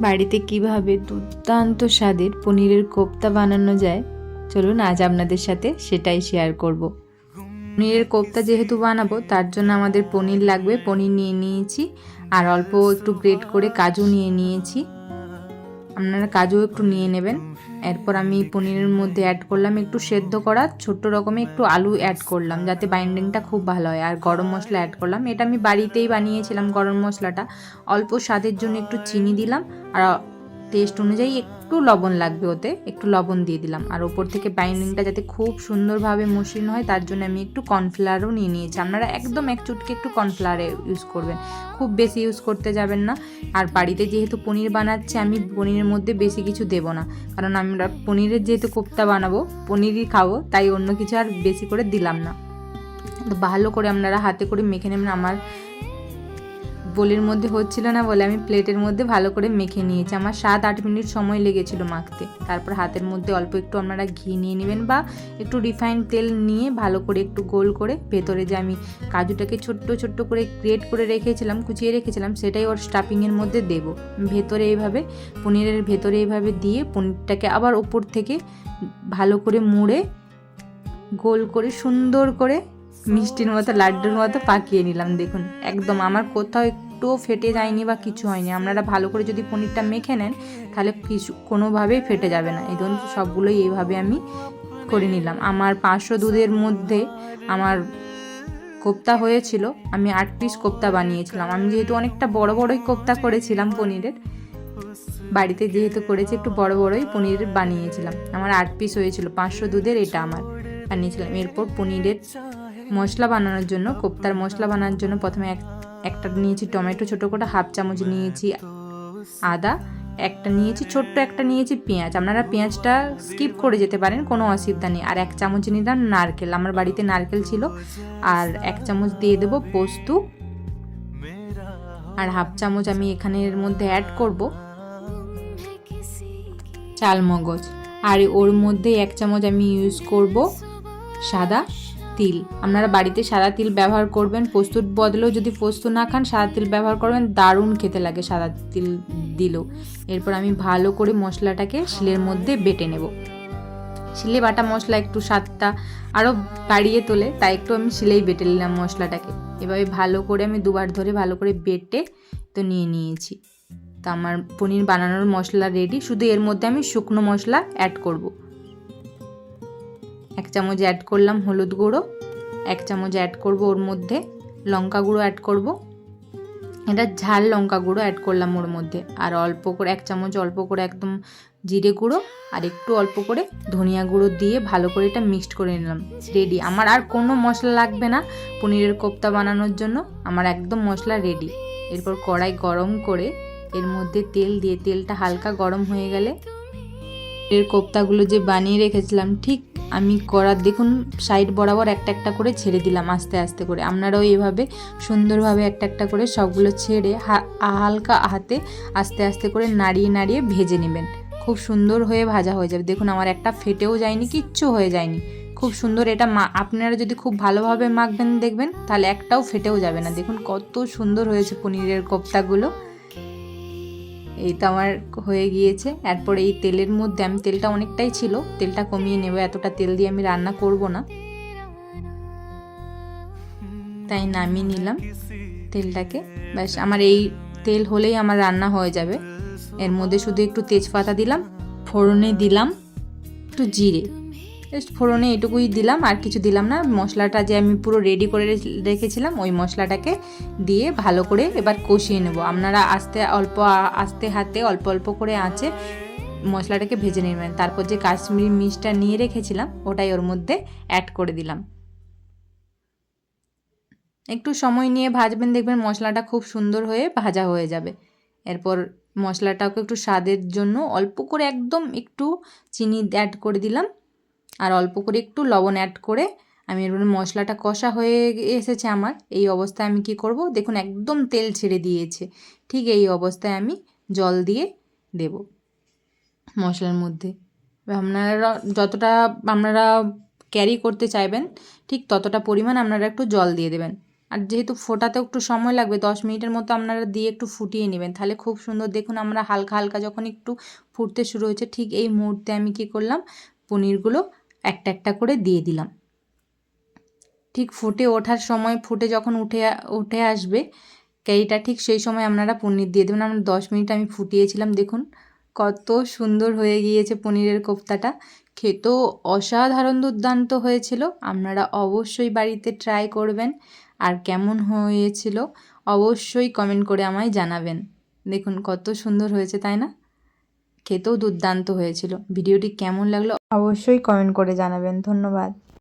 বাড়িতে কিভাবে দুর্দান্ত স্বাদের পনিরের কোপ্তা বানানো যায় চলুন আজ আপনাদের সাথে সেটাই শেয়ার করব। পনিরের কোপ্তা যেহেতু বানাবো তার জন্য আমাদের পনির লাগবে। পনির নিয়ে নিয়েছি আর অল্প একটু গ্রেট করে কাজু নিয়ে নিয়েছি। আপনারা কাজু একটু নিয়ে নেবেন। এরপর আমি পনিরের মধ্যে অ্যাড করলাম একটু সেদ্ধ করা ছোট্ট রকমের একটু আলু অ্যাড করলাম যাতে বাইন্ডিংটা খুব ভালো হয়। আর গরম মশলা অ্যাড করলাম, এটা আমি বাড়িতেই বানিয়েছিলাম গরম মশলাটা। অল্প স্বাদের জন্য একটু চিনি দিলাম আর টেস্ট অনুযায়ী একটু লবণ লাগবে, ওতে একটু লবণ দিয়ে দিলাম। আর ওপর থেকে বাইন্ডিংটা যাতে খুব সুন্দরভাবে মসৃণ হয় তার জন্য আমি একটু কর্নফ্লাওয়ারও নিয়ে নিয়েছি। আপনারা একদম এক চুটকি একটু কর্নফ্লাওয়ার ইউজ করবেন, খুব বেশি ইউজ করতে যাবেন না। আর বাড়িতে যেহেতু পনির বানাচ্ছি আমি পনিরের মধ্যে বেশি কিছু দেবো না, কারণ আমরা পনিরের যেহেতু কোপ্তা বানাবো পনিরই খাবো, তাই অন্য কিছু আর বেশি করে দিলাম না। তো ভালো করে আপনারা হাতে করে মেখে নেবেন। আমার বোলের মধ্যে হচ্ছিল না বলে আমি প্লেটের মধ্যে ভালো করে মেখে নিয়েছি। আমার 7-8 মিনিট সময় লেগেছিল মাখতে। তারপর হাতের মধ্যে অল্প একটু আপনারা ঘি নিয়ে নেবেন বা একটু রিফাইন্ড তেল নিয়ে ভালো করে একটু গোল করে ভেতরে যে আমি কাজুটাকে ছোট্ট ছোট্ট করে গ্রেট করে রেখেছিলাম, কুচিয়ে রেখেছিলাম, সেটাই ওর স্টাফিংয়ের মধ্যে দেব। ভেতরে এইভাবে পনিরের ভেতরে এইভাবে দিয়ে পনিরটাকে আবার ওপর থেকে ভালো করে মুড়ে গোল করে সুন্দর করে মিষ্টির মতো লাড্ডুর মতো পাকিয়ে নিলাম। দেখুন একদম আমার কোথাও একটুও ফেটে যায়নি বা কিছু হয়নি। আপনারা ভালো করে যদি পনিরটা মেখে নেন তাহলে কিছু কোনোভাবেই ফেটে যাবে না। এই ধরুন সবগুলোই এইভাবে আমি করে নিলাম। আমার 500 দুধের মধ্যে আমার কোপ্তা হয়েছিল, আমি 8 পিস কোপ্তা বানিয়েছিলাম। আমি যেহেতু অনেকটা বড় বড়ই কোপ্তা করেছিলাম পনিরের, বাড়িতে যেহেতু করেছি একটু বড় বড়ই পনির বানিয়েছিলাম। আমার 8 পিস হয়েছিল, 500 দুধের এটা আমার বানিয়েছিলাম। এরপর পনিরের মশলা বানানোর জন্য, কোপ্তার মশলা বানানোর জন্য প্রথমে একটা নিয়েছি টমেটো ছোটো করে, হাফ চামচ নিয়েছি আদা, একটা নিয়েছি ছোট্ট একটা নিয়েছি পেঁয়াজ। আপনারা পেঁয়াজটা স্কিপ করে যেতে পারেন, কোনো অসুবিধা নেই। আর 1 চামচ নিলাম নারকেল, আমার বাড়িতে নারকেল ছিল। আর 1 চামচ দিয়ে দেবো পোস্ত। আর হাফ চামচ আমি এখানের মধ্যে অ্যাড করব চালমগজ। আর ওর মধ্যে 1 চামচ আমি ইউজ করব সাদা তিল। আপনারা বাড়িতে সাদা তিল ব্যবহার করবেন, পোস্তর বদলেও যদি পোস্ত না খান সাদা তিল ব্যবহার করবেন, দারুণ খেতে লাগে সাদা তিল দিলেও। এরপর আমি ভালো করে মশলাটাকে শিলের মধ্যে বেটে নেব। শিলে বাটা মশলা একটু স্বাদটা আরও বাড়িয়ে তোলে, তাই একটু আমি শিলেই বেটে নিলাম মশলাটাকে। এভাবে ভালো করে আমি দুবার ধরে ভালো করে বেটে তো নিয়ে নিয়েছি। তো আমার পনির বানানোর মশলা রেডি। শুধু এর মধ্যে আমি শুকনো মশলা অ্যাড করব। 1 চামচ অ্যাড করলাম হলুদ গুঁড়ো, 1 চামচ অ্যাড করব ওর মধ্যে লঙ্কা গুঁড়ো অ্যাড করব, এটা ঝাল লঙ্কা গুঁড়ো অ্যাড করলাম ওর মধ্যে। আর অল্প করে 1 চামচ অল্প করে একদম জিরে গুঁড়ো আর একটু অল্প করে ধনিয়া গুঁড়ো দিয়ে ভালো করে এটা মিক্সড করে নিলাম। রেডি, আমার আর কোনো মশলা লাগবে না পনিরের কোপ্তা বানানোর জন্য, আমার একদম মশলা রেডি। এরপর কড়াই গরম করে এর মধ্যে তেল দিয়ে তেলটা হালকা গরম হয়ে গেলে এর কোপ্তাগুলো যে বানিয়ে রেখেছিলাম ঠিক আমি কড়ার দেখুন সাইড বরাবর একটা একটা করে ছেড়ে দিলাম আস্তে আস্তে করে। আপনারাও এইভাবে সুন্দরভাবে একটা একটা করে সবগুলো ছেড়ে হালকা হাতে আস্তে আস্তে করে নাড়িয়ে নাড়িয়ে ভেজে নেবেন। খুব সুন্দর হয়ে ভাজা হয়ে যাবে। দেখুন আমার একটা ফেটেও যায়নি, কিচ্ছু হয়ে যায়নি, খুব সুন্দর। এটা আপনারা যদি খুব ভালোভাবে মাখবেন দেখবেন তাহলে একটাও ফেটেও যাবে না। দেখুন কত সুন্দর হয়েছে পনিরের কোপ্তাগুলো। এই তো আমার হয়ে গিয়েছে। এরপর এই তেলের মধ্যে আমি তেলটা অনেকটাই ছিল, তেলটা কমিয়ে নেব, এতটা তেল দিয়ে আমি রান্না করব না, তাই নামিয়ে নিলাম তেলটাকে। ব্যাস আমার এই তেল হলেই আমার রান্না হয়ে যাবে। এর মধ্যে শুধু একটু তেজপাতা দিলাম, ফোড়নে দিলাম একটু জিরে, ফোড়নে এটুকুই দিলাম, আর কিছু দিলাম না। মশলাটা যে আমি পুরো রেডি করে রেখেছিলাম ওই মশলাটাকে দিয়ে ভালো করে এবার কষিয়ে নেব। আপনারা আস্তে হাতে অল্প অল্প করে আঁচে মশলাটাকে ভেজে নেবেন। তারপর যে কাশ্মীরি মির্চটা নিয়ে রেখেছিলাম ওটাই ওর মধ্যে অ্যাড করে দিলাম। একটু সময় নিয়ে ভাজবেন, দেখবেন মশলাটা খুব সুন্দর হয়ে ভাজা হয়ে যাবে। এরপর মশলাটাকে একটু স্বাদের জন্য অল্প করে একদম একটু চিনি অ্যাড করে দিলাম আর অল্প করে একটু লবণ অ্যাড করে আমি এর মশলাটা কষা হয়ে এসেছে আমার। এই অবস্থায় আমি কি করব, দেখুন একদম তেল ছেড়ে দিয়েছে, ঠিক এই অবস্থায় আমি জল দিয়ে দেব মশলার মধ্যে। আপনারা যতটা আপনারা ক্যারি করতে চাইবেন ঠিক ততটা পরিমাণ আপনারা একটু জল দিয়ে দেবেন। আর যেহেতু ফোটাতেও একটু সময় লাগবে, 10 মিনিটের মতো আপনারা দিয়ে একটু ফুটিয়ে নেবেন, তাহলে খুব সুন্দর। দেখুন আমরা হালকা হালকা যখন একটু ফুটতে শুরু হয়েছে, ঠিক এই মুহূর্তে আমি কি করলাম, পনিরগুলো একটা একটা করে দিয়ে দিলাম। ঠিক ফুটে ওঠার সময়, ফুটে যখন উঠে আসবে কারিটা, ঠিক সেই সময় আপনারা পনির দিয়ে দেবেন। আমরা 10 মিনিট আমি ফুটিয়েছিলাম, দেখুন কত সুন্দর হয়ে গিয়েছে পনিরের কোফতাটা। খেতেও অসাধারণ দুর্দান্ত হয়েছিল। আপনারা অবশ্যই বাড়িতে ট্রাই করবেন, আর কেমন হয়েছিল অবশ্যই কমেন্ট করে আমায় জানাবেন। দেখুন কত সুন্দর হয়েছে, তাই না? খেতেও দুর্দান্ত হয়েছিল। ভিডিওটি কেমন লাগলো অবশ্যই কমেন্ট করে জানাবেন। ধন্যবাদ।